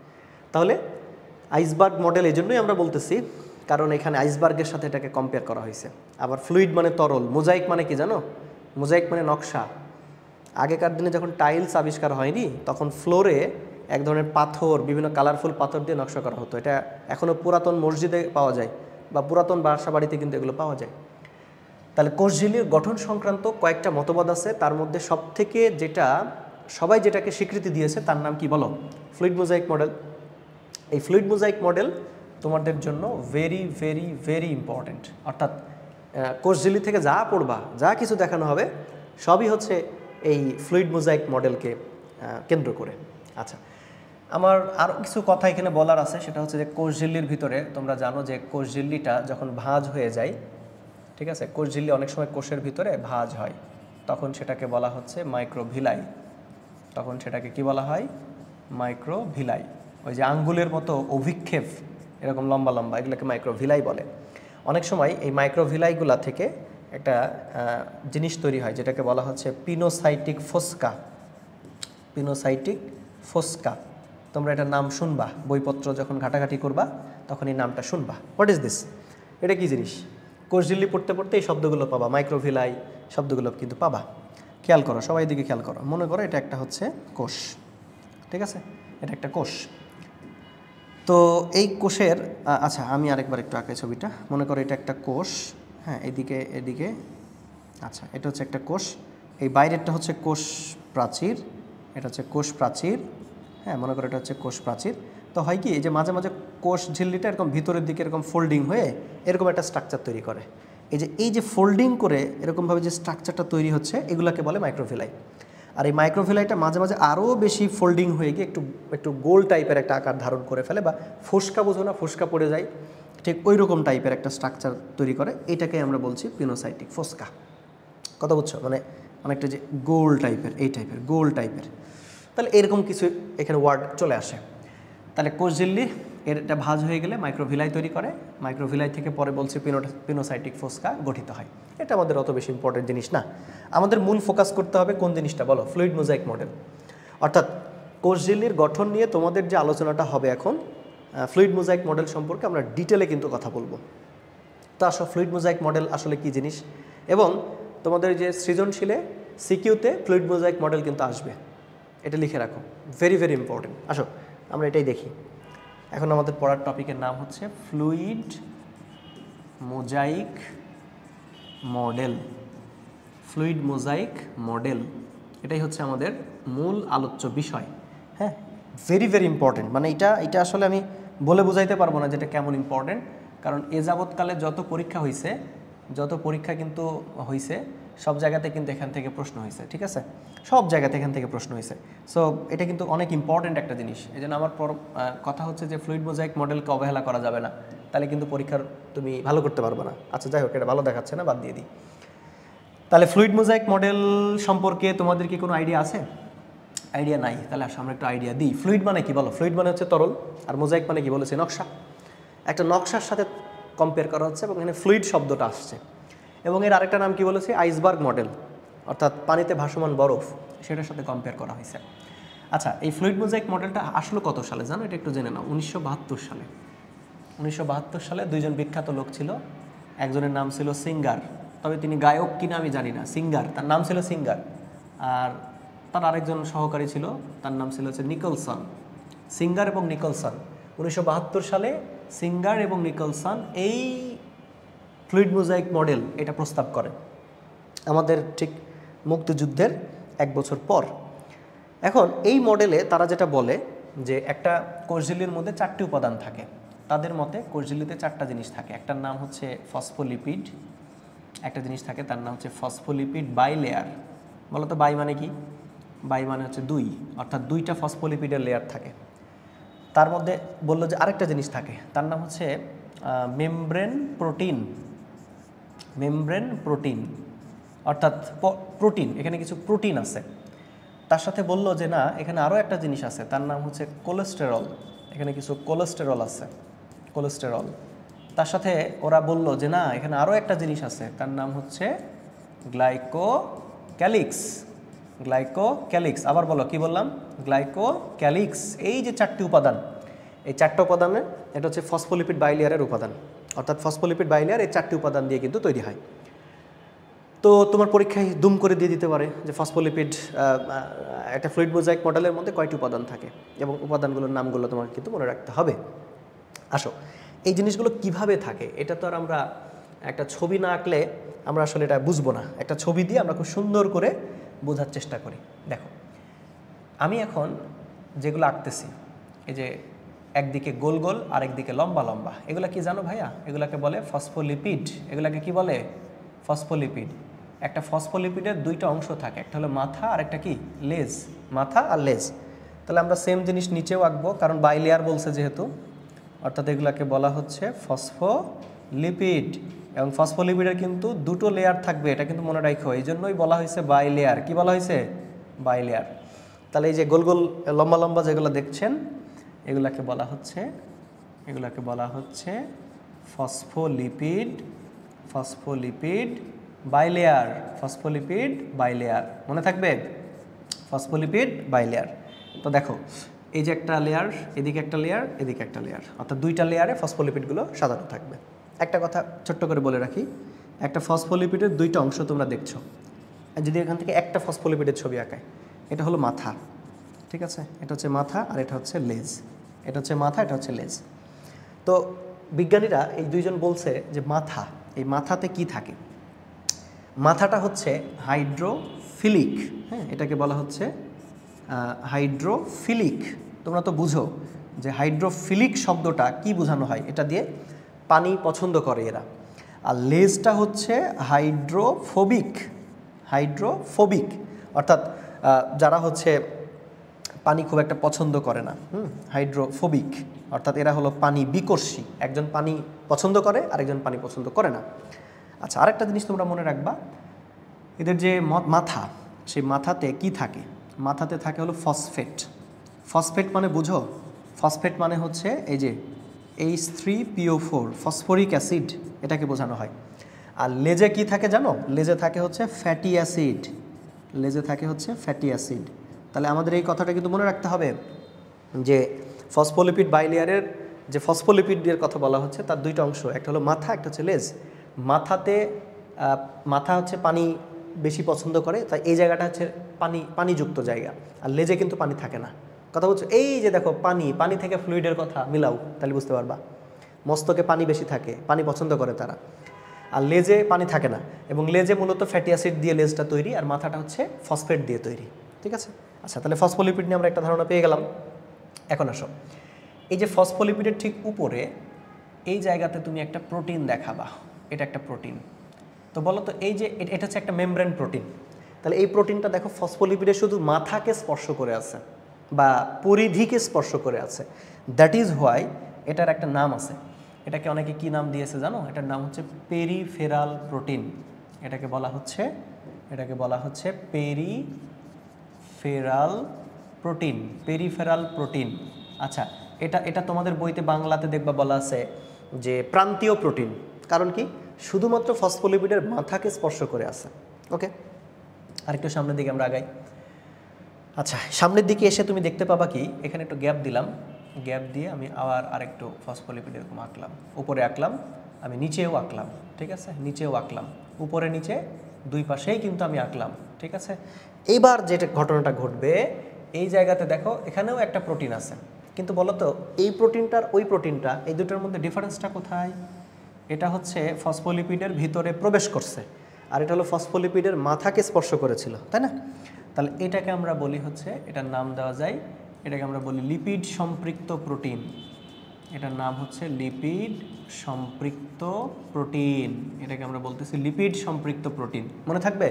তাহলে আইসবার্গ মডেল এই জন্যই আমরা বলতেছি কারণ এখানে আইসবার্গের সাথে এটাকে কম্পেয়ার করা হয়েছে। আবার ফ্লুইড মানে তরল, মোজাইক মানে কি জানো? মোজাইক মানে নকশা। আগেকার দিনে যখন টাইলস আবিষ্কার হয়নি তখন ফ্লোরে এক ধরনের পাথর, বিভিন্ন কালারফুল পাথর দিয়ে নকশা করা হতো। এটা এখনও পুরাতন মসজিদে পাওয়া যায় বা পুরাতন বাসা বাড়িতে কিন্তু এগুলো পাওয়া যায়। তাহলে কোষ ঝিল্লির গঠন সংক্রান্ত কয়েকটা মতবাদ আছে, তার মধ্যে সবথেকে যেটা সবাই যেটাকে স্বীকৃতি দিয়েছে তার নাম কি বলো? Fluid mosaic model. এই ফ্লুইড মোজাইক মডেল তোমাদের জন্য ভেরি ভেরি ভেরি ইম্পর্ট্যান্ট। অর্থাৎ কোষ ঝিল্লি থেকে যা পড়বা, যা কিছু দেখানো হবে সবই হচ্ছে এই ফ্লুইড মোজাইক মডেলকে কেন্দ্র করে। আচ্ছা, আমার আরও কিছু কথা এখানে বলার আছে, সেটা হচ্ছে যে কোষ ঝিল্লির ভিতরে তোমরা জানো যে কোষ ঝিল্লিটা যখন ভাঁজ হয়ে যায়, ঠিক আছে, কোষ ঝিল্লি অনেক সময় কোষের ভিতরে ভাঁজ হয়, তখন সেটাকে বলা হচ্ছে মাইক্রোভিলাই। তখন সেটাকে কি বলা হয়? মাইক্রোভিলাই। ওই যে আঙ্গুলের মতো অভিক্ষেপ এরকম লম্বা লম্বা, এগুলোকে মাইক্রোভিলাই বলে। অনেক সময় এই মাইক্রোভিলাইগুলা থেকে একটা জিনিস তৈরি হয় যেটাকে বলা হচ্ছে পিনোসাইটিক ফোস্কা। পিনোসাইটিক ফোস্কা। তোমরা এটার নাম শুনবা, বইপত্র যখন ঘাটাঘাটি করবা তখন এই নামটা শুনবা। What is this? এটা কি জিনিস? কোষঝিল্লি পড়তে পড়তে এই শব্দগুলো পাবা, মাইক্রোভিলাই শব্দগুলো কিন্তু পাবা। খেয়াল করো, সবাই দিকে খেয়াল করো। মনে করো এটা একটা হচ্ছে কোষ, ঠিক আছে? এটা একটা কোষ। তো এই কোষের আচ্ছা আমি আরেকবার একটু আঁকাই ছবিটা। মনে করো এটা একটা কোষ, হ্যাঁ, এদিকে আচ্ছা এটা হচ্ছে একটা কোষ, এই বাইরেরটা হচ্ছে কোষ প্রাচীর, এটা হচ্ছে কোষ প্রাচীর, হ্যাঁ মনে করো এটা হচ্ছে কোষ প্রাচীর। তো হয় কি, যে মাঝে মাঝে কোষ ঝিল্লিটা এরকম ভিতরের দিকে এরকম ফোল্ডিং হয়ে এরকম একটা স্ট্রাকচার তৈরি করে। এই যে ফোল্ডিং করে এরকমভাবে যে স্ট্রাকচারটা তৈরি হচ্ছে এগুলোকে বলে মাইক্রোভিলাই। আর এই মাইক্রোভিলাইটা মাঝে মাঝে আরও বেশি ফোল্ডিং হয়ে গিয়ে একটু গোল টাইপের একটা আকার ধারণ করে ফেলে, বা ফোস্কা বোঝো না, ফোস্কা পড়ে যায়, ঠিক ওই রকম টাইপের একটা স্ট্রাকচার তৈরি করে। এটাকে আমরা বলছি পিনোসাইটিক ফোস্কা। কথা বুঝছো? মানে অনেকটা যে গোল টাইপের, এই টাইপের গোল টাইপের। তাহলে এরকম কিছু এখানে ওয়ার্ড চলে আসে। তাহলে কোষঝিল্লি এটা ভাঁজ হয়ে গেলে মাইক্রোভিলাই তৈরি করে, মাইক্রোভিলাই থেকে পরে বলছে পিনোসাইটিক ফোস্কা গঠিত হয়। এটা আমাদের অত বেশি ইম্পর্টেন্ট জিনিস না। আমাদের মূল ফোকাস করতে হবে কোন জিনিসটা বলো? Fluid mosaic model. অর্থাৎ কোষঝিল্লির গঠন নিয়ে তোমাদের যে আলোচনাটা হবে এখন, ফ্লুইড মোজাইক মডেল সম্পর্কে আমরা ডিটেলে কিন্তু কথা বলবো। তো আসলে ফ্লুইড মোজাইক মডেল আসলে কি জিনিস, এবং তোমাদের যে সৃজনশীলে সিকিউতে ফ্লুইড মোজাইক মডেল কিন্তু আসবে, এটা লিখে রাখো, ভেরি ভেরি ইম্পর্টেন্ট। আসো আমরা এটাই দেখি। এখন আমাদের পড়ার টপিকের নাম হচ্ছে fluid mosaic model. Fluid mosaic model এটাই হচ্ছে আমাদের মূল আলোচ্য বিষয়। হ্যাঁ, ভেরি ভেরি ইম্পর্টেন্ট। মানে এটা আসলে আমি বলে বোঝাইতে পারবো না যেটা কেমন ইম্পর্টেন্ট, কারণ এ যাবৎকালে যত পরীক্ষা কিন্তু হয়েছে সব জায়গাতে কিন্তু এখান থেকে প্রশ্ন হয়েছে, ঠিক আছে? সব জায়গাতে এখান থেকে প্রশ্ন হয়েছে। সো এটা কিন্তু অনেক ইম্পর্টেন্ট একটা জিনিস। এই জন্য আমার কথা হচ্ছে যে ফ্লুইড মোজাইক মডেলকে অবহেলা করা যাবে না, তাহলে কিন্তু পরীক্ষার তুমি ভালো করতে পারবে না। আচ্ছা যাই হোক, এটা ভালো দেখাচ্ছে না, বাদ দিয়ে দিই। তাহলে ফ্লুইড মোজাইক মডেল সম্পর্কে তোমাদের কি কোনো আইডিয়া আছে? আইডিয়া নাই? তাহলে আসলে আমরা একটু আইডিয়া দিই। ফ্লুইড মানে কি বলো? ফ্লুইড মানে হচ্ছে তরল, আর মোজাইক মানে কি বলেছে? নকশা। একটা নকশার সাথে কম্পেয়ার করা হচ্ছে এবং এখানে ফ্লুইড শব্দটা আসছে। এবং এর আরেকটা নাম কি বলেছে? আইসবার্গ মডেল, অর্থাৎ পানিতে ভাসমান বরফ, সেটার সাথে কম্পেয়ার করা হয়েছে। আচ্ছা, এই ফ্লুইড মোজাইক মডেলটা আসলে কত সালে জানো? এটা একটু জেনে নাও। 1972 সালে। 1972 সালে দুইজন বিখ্যাত লোক ছিল। একজনের নাম ছিল সিঙ্গার, তবে তিনি গায়ক কিনা আমি জানি না। সিঙ্গার, তার নাম ছিল সিঙ্গার। আর তার আরেকজন সহকারী ছিল, তার নাম ছিল হচ্ছে নিকলসন। সিঙ্গার এবং নিকলসন 1972 সালে সিঙ্গার এবং নিকলসন এই ফ্লুইড মোজাইক মডেল এটা প্রস্তাব করে, আমাদের ঠিক মুক্তিযুদ্ধের 1 বছর পর। এখন এই মডেলে তারা যেটা বলে যে একটা কোষঝিল্লির মধ্যে 4টি উপাদান থাকে। তাদের মতে কোষঝিল্লিতে 4টা জিনিস থাকে। একটার নাম হচ্ছে ফসফোলিপিড, একটা জিনিস থাকে তার নাম হচ্ছে ফসফোলিপিড বাইলেয়ার। বলো তো বাই মানে কি? বাই মানে হচ্ছে 2, অর্থাৎ 2টা ফসফোলিপিডের লেয়ার থাকে। তার মধ্যে বললো যে আরেকটা জিনিস থাকে, তার নাম হচ্ছে মেমব্রেন প্রোটিন। মেমব্রেন প্রোটিন অর্থাৎ প্রোটিন, এখানে কিছু প্রোটিন আছে। তার সাথে বললো যে না, এখানে আরও একটা জিনিস আছে, তার নাম হচ্ছে কোলেস্টেরল। এখানে কিছু কোলেস্টেরল আছে, কোলেস্টেরল। তার সাথে ওরা বলল যে না, এখানে আরও একটা জিনিস আছে, তার নাম হচ্ছে গ্লাইকোক্যালিক্স। গ্লাইকোক্যালিক্স, আবার বলো কি বললাম? গ্লাইকোক্যালিক্স। এই যে 4টি উপাদান, এই 4টা উপাদানে এটা হচ্ছে ফসফোলিপিড বাইলেয়ারের উপাদান, অর্থাৎ ফসফোলিপিড বাইলেয়ার এই 4টি উপাদান দিয়ে কিন্তু তৈরি হয়। তো তোমার পরীক্ষায় দুম করে দিয়ে দিতে পারে যে ফসফোলিপিড একটা ফ্লুইড মোজাইক মডেলের মধ্যে কয়টি উপাদান থাকে, এবং উপাদানগুলোর নামগুলো তোমাকে কিন্তু মনে রাখতে হবে। আসো, এই জিনিসগুলো কিভাবে থাকে এটা তো আর আমরা একটা ছবি না আঁকলে আমরা আসলে এটা বুঝবো না। একটা ছবি দিয়ে আমরা খুব সুন্দর করে বোঝার চেষ্টা করি। দেখো, আমি এখন যেগুলো আঁকতেছি, এই যে একদিকে গোল গোল আর একদিকে লম্বা লম্বা, এগুলো কি জানো ভাইয়া? এগুলাকে বলে ফসফোলিপিড। এগুলাকে কি বলে? ফসফোলিপিড। একটা ফসফোলিপিডের 2টা অংশ থাকে, একটা হলো মাথা আর একটা কি লেজ, মাথা আর লেজ। তাহলে আমরা সেম জিনিস নিচেও আঁকবো, কারণ বাইলেয়ার বলছে যেহেতু, অর্থাৎ এগুলাকে বলা হচ্ছে ফসফোলিপিড। এবং ফসফোলিপিডের কিন্তু 2টো লেয়ার থাকবে, এটা কিন্তু মনে রাখো, এই জন্যই বলা হয়েছে বাইলেয়ার। কি বলা হয়েছে? বাইলেয়ার। তাহলে এই যে গোল গোল লম্বা লম্বা যেগুলো দেখছেন এগুলাকে বলা হচ্ছে phospholipid. Phospholipid bilayer, phospholipid bilayer, মনে থাকবে? Phospholipid bilayer. তো দেখো এই যে একটা লেয়ার, এদিকে একটা লেয়ার, এদিকে একটা লেয়ার, অর্থাৎ দুইটা লেয়ারে ফসফোলিপিডগুলো সাজানো থাকবে। একটা কথা ছোট্ট করে বলে রাখি, একটা ফসফোলিপিডের দুইটা অংশ তোমরা দেখছো। যদি এখান থেকে একটা ফসফোলিপিডের ছবি আঁকায়, এটা হলো মাথা, ঠিক আছে, এটা হচ্ছে মাথা আর এটা হচ্ছে লেজ, এটা হচ্ছে মাথা, এটা হচ্ছে লেজ। তো বিজ্ঞানীরা এই দুইজন বলছে যে মাথা, এই মাথাতে কি থাকে, মাথাটা হচ্ছে হাইড্রোফিলিক, হ্যাঁ, এটাকে বলা হচ্ছে হাইড্রোফিলিক। তোমরা তো বুঝো যে হাইড্রোফিলিক শব্দটা কি বোঝানো হয়, এটা দিয়ে পানি পছন্দ করে এরা। আর লেজটা হচ্ছে হাইড্রোফোবিক, হাইড্রোফোবিক অর্থাৎ যারা হচ্ছে পানি খুব একটা পছন্দ করে না, হাইড্রোফোবিক অর্থাৎ এরা হলো পানি বিকর্ষী, একজন পানি পছন্দ করে আরেকজন পানি পছন্দ করে না। আচ্ছা, আরেকটা জিনিস তোমরা মনে রাখবা, এদের যে মাথা, সেই মাথাতে কি থাকে, মাথাতে থাকে হলো ফসফেট। ফসফেট মানে বুঝো, ফসফেট মানে হচ্ছে এই যে H3PO4 ফসফরিক অ্যাসিড, এটাকে বোঝানো হয়। আর লেজে কি থাকে জানো, লেজে থাকে হচ্ছে ফ্যাটি অ্যাসিড, লেজে থাকে হচ্ছে ফ্যাটি অ্যাসিড। তাহলে আমাদের এই কথাটা কিন্তু মনে রাখতে হবে যে ফসফোলিপিড বাইলেয়ারের যে ফসফোলিপিডের কথা বলা হচ্ছে তার দুইটা অংশ, একটা হলো মাথা, একটা হচ্ছে লেজ। মাথাতে মাথা হচ্ছে পানি বেশি পছন্দ করে, তাই এই জায়গাটা হচ্ছে পানিযুক্ত জায়গা, আর লেজে কিন্তু পানি থাকে না। কথা বলছো, এই যে দেখো পানি থেকে ফ্লুইডের কথা মিলাও, তাহলে বুঝতে পারবা। মস্তকে পানি বেশি থাকে, পানি পছন্দ করে তারা, আর লেজে পানি থাকে না, এবং লেজে মূলত ফ্যাটি অ্যাসিড দিয়ে লেজটা তৈরি, আর মাথাটা হচ্ছে ফসফেট দিয়ে তৈরি, ঠিক আছে। আচ্ছা, তাহলে ফসফোলিপিড নিয়ে আমরা একটা ধারণা পেয়ে গেলাম। এখন আসো, এই যে ফসফোলিপিডের ঠিক উপরে এই জায়গাতে তুমি একটা প্রোটিন দেখাবা, এটা একটা প্রোটিন। তো বলো তো, এই যে এটা হচ্ছে একটা মেমব্রেন প্রোটিন, তাহলে এই প্রোটিনটা দেখো ফসফোলিপিডের শুধু মাথাকে স্পর্শ করে আছে বা পরিধিকে স্পর্শ করে আছে। দ্যাট ইজ হোয়াই এটার একটা নাম আছে। এটাকে অনেকে কি নাম দিয়েছে জানো, এটার নাম হচ্ছে পেরিফেরাল প্রোটিন। এটাকে বলা হচ্ছে পেরিফেরাল প্রোটিন, পেরিফেরাল প্রোটিন। আচ্ছা, এটা তোমাদের বইতে বাংলাতে দেখবা বলা আছে যে প্রান্তীয় প্রোটিন, কারণ কি শুধুমাত্র ফসফোলিপিডের মাথাকে স্পর্শ করে আছে। ওকে, আরেকটু সামনের দিকে আমরা আগাই। আচ্ছা, সামনের দিকে এসে তুমি দেখতে পাবা কি, এখানে একটু গ্যাপ দিলাম, গ্যাপ দিয়ে আমি আবার আরেকটু ফসফোলিপিড এরকম আঁকলাম, উপরে আঁকলাম, আমি নিচেও আঁকলাম, ঠিক আছে, নিচেও আঁকলাম, উপরে নিচে দুই পাশেই কিন্তু আমি আঁকলাম, ঠিক আছে। এইবার যেটা ঘটনাটা ঘটবে, এই জায়গাতে দেখো এখানেও একটা প্রোটিন আছে, কিন্তু বলো তো এই প্রোটিনটার ওই প্রোটিনটা, এই দুটোর মধ্যে ডিফারেন্সটা কোথায়? এটা হচ্ছে ফসফোলিপিডের ভিতরে প্রবেশ করছে, আর এটা হলো ফসফোলিপিডের মাথাকে স্পর্শ করেছিল, তাই না? তাহলে এটাকে আমরা বলি হচ্ছে, এটার নাম দেওয়া যায়, এটাকে আমরা বলি লিপিড সম্পৃক্ত প্রোটিন। এটার নাম হচ্ছে লিপিড সম্পৃক্ত প্রোটিন, এটাকে আমরা বলতেছি লিপিড সম্পৃক্ত প্রোটিন। মনে থাকবে?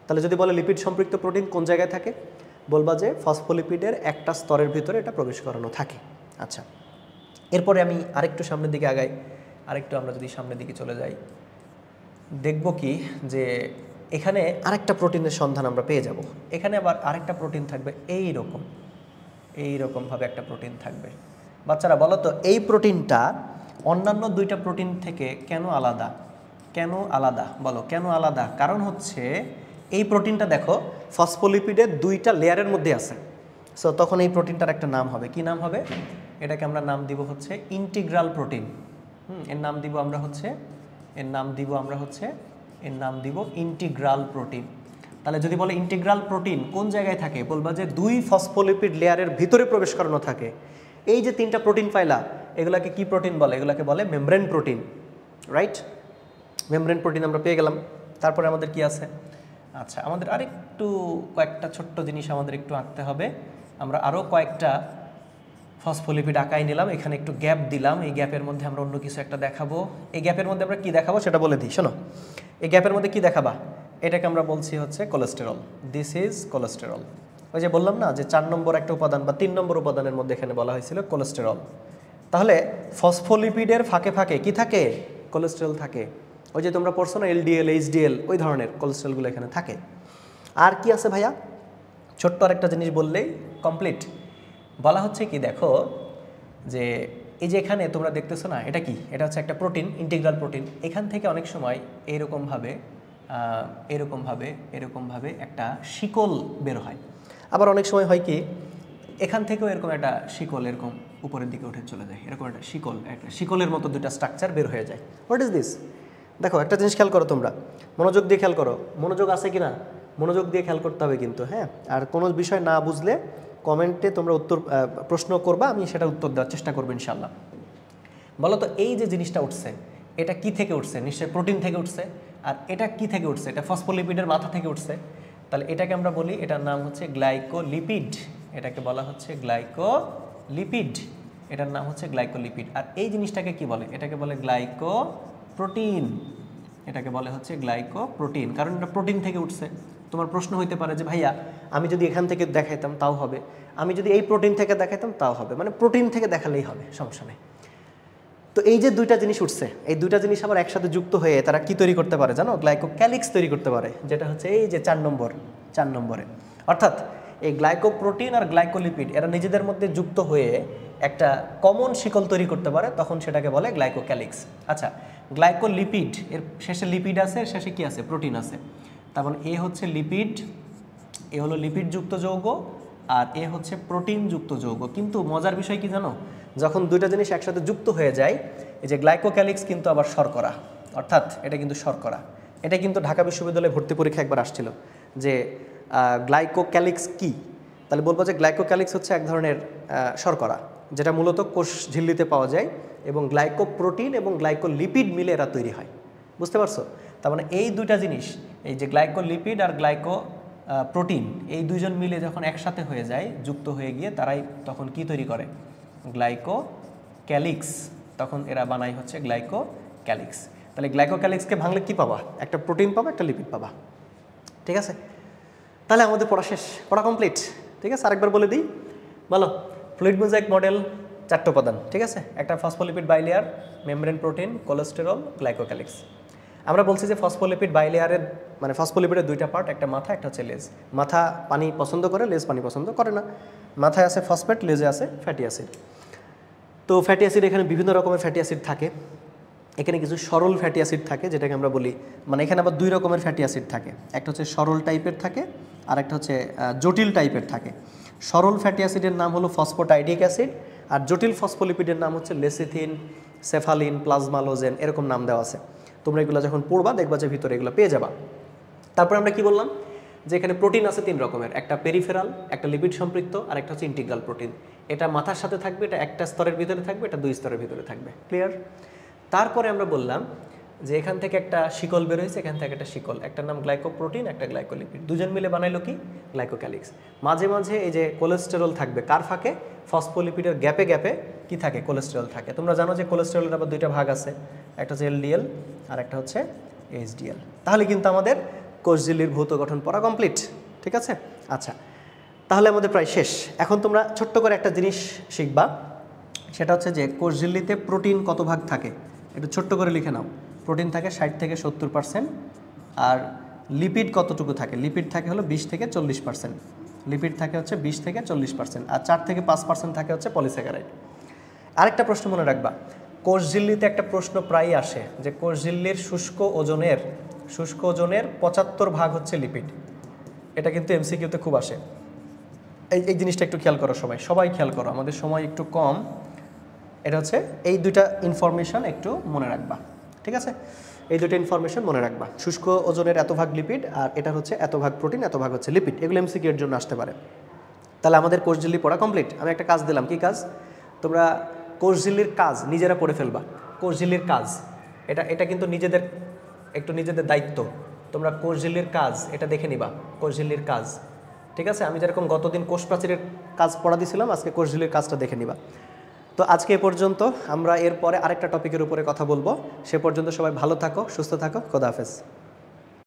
তাহলে যদি বলে লিপিড সম্পৃক্ত প্রোটিন কোন জায়গায় থাকে, বলবা যে ফসফোলিপিডের একটা স্তরের ভিতরে এটা প্রবেশ করানো থাকে। আচ্ছা, এরপরে আমি আরেকটু সামনের দিকে আগাই, আরেকটু আমরা যদি সামনের দিকে চলে যাই, দেখব কি যে এখানে আরেকটা প্রোটিনের সন্ধান আমরা পেয়ে যাব। এখানে আবার আরেকটা প্রোটিন থাকবে, এইরকমভাবে একটা প্রোটিন থাকবে। বাচ্চারা বলো তো, এই প্রোটিনটা অন্যান্য দুইটা প্রোটিন থেকে কেন আলাদা? কেন আলাদা বলো, কেন আলাদা? কারণ হচ্ছে এই প্রোটিনটা দেখো ফসফোলিপিডের দুইটা লেয়ারের মধ্যে আছে, সো তখন এই প্রোটিনটার একটা নাম হবে। কি নাম হবে? এটাকে আমরা নাম দিব হচ্ছে ইন্টিগ্রাল প্রোটিন। এর নাম দিব ইন্টিগ্রাল প্রোটিন। তাহলে যদি বলে ইন্টিগ্রাল প্রোটিন কোন জায়গায় থাকে, বলবা যে দুই ফসফোলিপিড লেয়ারের ভিতরে প্রবেশ করানো থাকে। এই যে তিনটা প্রোটিন পাইলা, এগুলাকে কি প্রোটিন বলে? এগুলাকে বলে membrane protein, right? Membrane protein আমরা পেয়ে গেলাম। তারপরে আমাদের কি আছে? আচ্ছা, আমাদের আরেকটু কয়েকটা ছোট্ট জিনিস আমাদের একটু আঁকতে হবে। আমরা আরও কয়েকটা ফসফোলিপিড আঁকাই নিলাম, এখানে একটু গ্যাপ দিলাম, এই গ্যাপের মধ্যে আমরা অন্য কিছু একটা দেখাবো। এই গ্যাপের মধ্যে আমরা কি দেখাবো সেটা বলে দিই, শোনো। এই গ্যাপের মধ্যে কি দেখাবা? এটাকে আমরা বলছি হচ্ছে কোলেস্টেরল। This is cholesterol. ওই যে বললাম না যে 4 নম্বর একটা উপাদান বা 3 নম্বর উপাদানের মধ্যে এখানে বলা হয়েছিল কোলেস্টেরল। তাহলে ফসফোলিপিডের ফাঁকে ফাঁকে কি থাকে? কোলেস্টেরল থাকে। ওই যে তোমরা পড়ছো না এলডিএল, এইচডিএল, ওই ধরনের কোলেস্টেরলগুলো এখানে থাকে। আর কি আছে ভাইয়া? ছোট্ট আরেকটা জিনিস বললেই কমপ্লিট। বলা হচ্ছে কি, দেখো যে এই যে এখানে তোমরা দেখতেছো না, এটা কি? এটা হচ্ছে একটা প্রোটিন, ইন্টিগ্রাল প্রোটিন। এখান থেকে অনেক সময় এরকমভাবে একটা শিকল বের হয়। আবার অনেক সময় হয় কি এখান থেকেও এরকম একটা শিকল এরকম উপরের দিকে উঠে চলে যায়, এরকম একটা শিকলের মতো দুটা স্ট্রাকচার বের হয়ে যায়। What is this? দেখো একটা জিনিস খেয়াল করো তোমরা, মনোযোগ দিয়ে খেয়াল করো, মনোযোগ আছে কি না, মনোযোগ দিয়ে খেয়াল করতে হবে কিন্তু, হ্যাঁ। আর কোনো বিষয় না বুঝলে কমেন্টে তোমরা প্রশ্ন করবা, আমি সেটা উত্তর দেওয়ার চেষ্টা করবো ইনশাল্লাহ। বলো তো এই যে জিনিসটা উঠছে এটা কি থেকে উঠছে? নিশ্চয়ই প্রোটিন থেকে উঠছে। আর এটা কি থেকে উঠছে? এটা ফসফোলিপিডের মাথা থেকে উঠছে। তাহলে এটাকে আমরা বলি, এটার নাম হচ্ছে গ্লাইকোলিপিড। এটাকে বলা হচ্ছে গ্লাইকোলিপিড, এটার নাম হচ্ছে গ্লাইকোলিপিড। আর এই জিনিসটাকে কি বলে? এটাকে বলে গ্লাইকোপ্রোটিন। এটাকে বলে হচ্ছে গ্লাইকোপ্রোটিন, কারণ এটা প্রোটিন থেকে উঠছে। তোমার প্রশ্ন হইতে পারে যে ভাইয়া আমি যদি এখান থেকে দেখাইতাম তাও হবে, আমি যদি এই প্রোটিন থেকে দেখাইতাম তাও হবে, মানে প্রোটিন থেকে দেখালেই হবে, সমস্যা নেই। তো এই যে দুইটা জিনিস উঠছে, এই দুইটা জিনিস আবার একসাথে যুক্ত হয়ে তারা কি তৈরি করতে পারে জানো? গ্লাইকোক্যালিক্স তৈরি করতে পারে, যেটা হচ্ছে এই যে 4 নম্বরে। অর্থাৎ এই গ্লাইকোপ্রোটিন আর গ্লাইকোলিপিড এরা নিজেদের মধ্যে যুক্ত হয়ে একটা কমন শিকল তৈরি করতে পারে, তখন সেটাকে বলে গ্লাইকোক্যালিক্স। আচ্ছা, গ্লাইকোলিপিড, এর শেষে লিপিড আছে, এর শেষে কি আছে? প্রোটিন আছে। তার মানে এ হচ্ছে লিপিড, এ হলো লিপিডযুক্ত যৌগ, আর এ হচ্ছে প্রোটিনযুক্ত যৌগ। কিন্তু মজার বিষয় কি জানো? যখন দুইটা জিনিস একসাথে যুক্ত হয়ে যায়, এই যে গ্লাইকোক্যালিক্স কিন্তু আবার শর্করা, অর্থাৎ এটা কিন্তু শর্করা। এটা কিন্তু ঢাকা বিশ্ববিদ্যালয়ে ভর্তি পরীক্ষা একবার আসছিল যে গ্লাইকোক্যালিক্স কি? তাহলে বলবো যে গ্লাইকোক্যালিক্স হচ্ছে এক ধরনের শর্করা, যেটা মূলত কোষ ঝিল্লিতে পাওয়া যায়, এবং গ্লাইকোপ্রোটিন এবং গ্লাইকোলিপিড মিলে এরা তৈরি হয়। বুঝতে পারছো? তার মানে এই দুইটা জিনিস, এই যে গ্লাইকোলিপিড আর প্রোটিন, এই দুইজন মিলে যখন একসাথে হয়ে যায়, যুক্ত হয়ে গিয়ে তারাই তখন কি তৈরি করে? গ্লাইকোক্যালিক্স। তখন এরা বানায় হচ্ছে গ্লাইকোক্যালিক্স। তাহলে গ্লাইকোক্যালিক্সকে ভাঙলে কি পাবা? একটা প্রোটিন পাবা, একটা লিপিড পাবা। ঠিক আছে, তাহলে আমাদের পড়া শেষ, পড়া কমপ্লিট। ঠিক আছে, আরেকবার বলে দিই, বলো। ফ্লুইড মোজাইক মডেল 4টা উপাদান, ঠিক আছে? একটা phospholipid bilayer, membrane protein, cholesterol, glycocalyx. আমরা বলছি যে ফসফোলিপিড বাইলেয়ারের মানে ফসফোলিপিডের 2টা পার্ট, একটা মাথা, একটা হচ্ছে লেজ। মাথা পানি পছন্দ করে, লেজ পানি পছন্দ করে না। মাথায় আছে ফসফেট, লেজে আছে ফ্যাটি অ্যাসিড। তো ফ্যাটি অ্যাসিড, এখানে বিভিন্ন রকমের ফ্যাটি অ্যাসিড থাকে। এখানে কিছু সরল ফ্যাটি অ্যাসিড থাকে, যেটাকে আমরা বলি, মানে এখানে আবার 2 রকমের ফ্যাটি অ্যাসিড থাকে। একটা হচ্ছে সরল টাইপের থাকে, আর একটা হচ্ছে জটিল টাইপের থাকে। সরল ফ্যাটি অ্যাসিডের নাম হলো ফসফোটাইডিক অ্যাসিড, আর জটিল ফসফোলিপিডের নাম হচ্ছে লেসিথিন, সেফালিন, প্লাজমালোজেন, এরকম নাম দেওয়া আছে। তোমরা এগুলো যখন পড়বা দেখবা যে ভিতরে এগুলো পেয়ে যাবা। তারপর আমরা কি বললাম? যে এখানে প্রোটিন আছে 3 রকমের, একটা পেরিফেরাল, একটা লিপিড সম্পৃক্ত, আর একটা হচ্ছে ইন্টিগ্রাল প্রোটিন। এটা মাথার সাথে থাকবে, এটা একটা স্তরের ভিতরে থাকবে, এটা 2 স্তরের ভিতরে থাকবে। ক্লিয়ার? তারপরে আমরা বললাম যে এখান থেকে একটা শিকল বের হয়েছে, এখান থেকে একটা শিকল, একটা নাম গ্লাইকোপ্রোটিন, একটা গ্লাইকোলিপিড, দুজন মিলে বানাইলো কি? গ্লাইকোক্যালিক্স। মাঝে মাঝে এই যে কোলেস্টেরল থাকবে, কার ফাঁকে? ফসফোলিপিডের গ্যাপে গ্যাপে কি থাকে? কোলেস্টেরল থাকে। তোমরা জানো যে কোলেস্টেরলের আবার 2টা ভাগ আছে, একটা হচ্ছে এলডিএল আর একটা হচ্ছে এইচডিএল। তাহলে কিন্তু আমাদের কোষঝিল্লির ভৌত গঠন পড়া কমপ্লিট। ঠিক আছে? আচ্ছা, তাহলে আমাদের প্রায় শেষ। এখন তোমরা ছোট্ট করে একটা জিনিস শিখবা, সেটা হচ্ছে যে কোষঝিল্লিতে প্রোটিন কত ভাগ থাকে, একটু ছোট্ট করে লিখে নাও। প্রোটিন থাকে 60 থেকে 70%, আর লিপিড কতটুকু থাকে? লিপিড থাকে হলো 20 থেকে 40%। লিপিড থাকে হচ্ছে 20 থেকে 40%, আর 4 থেকে 5% থাকে হচ্ছে পলিস্যাকারাইড। আরেকটা প্রশ্ন মনে রাখবা, কোষঝিল্লিতে একটা প্রশ্ন প্রায়ই আসে যে কোষঝিল্লির শুষ্ক ওজনের 75 ভাগ হচ্ছে লিপিড। এটা কিন্তু এমসিকিউতে খুব আসে। এই জিনিসটা একটু খেয়াল করো, সবাই খেয়াল করো, আমাদের সময় একটু কম। এটা হচ্ছে এই 2টা ইনফরমেশন একটু মনে রাখবা। ঠিক আছে, এই 2টা ইনফরমেশন মনে রাখবা। শুষ্ক ওজনের এত ভাগ লিপিড, আর এটা হচ্ছে এত ভাগ প্রোটিন, এত ভাগ হচ্ছে লিপিড। এগুলো এমসিকিউ এর জন্য আসতে পারে। তাহলে আমাদের কোষঝিল্লি পড়া কমপ্লিট। আমি একটা কাজ দিলাম, কি কাজ? তোমরা কোষঝিল্লির কাজ নিজেরা পড়ে ফেলবা। কোষঝিল্লির কাজ এটা কিন্তু নিজেদের দায়িত্ব। তোমরা কোষঝিল্লির কাজ এটা দেখে নিবা, কোষঝিল্লির কাজ। ঠিক আছে, আমি যেরকম গতদিন কোষ প্রাচীরের কাজ পড়া দিয়েছিলাম, আজকে কোষঝিল্লির কাজটা দেখে নিবা। তো আজকে এ পর্যন্ত, আমরা এরপরে আরেকটা টপিকের উপরে কথা বলবো। সে পর্যন্ত সবাই ভালো থাকো, সুস্থ থাকো, খোদা হাফেজ।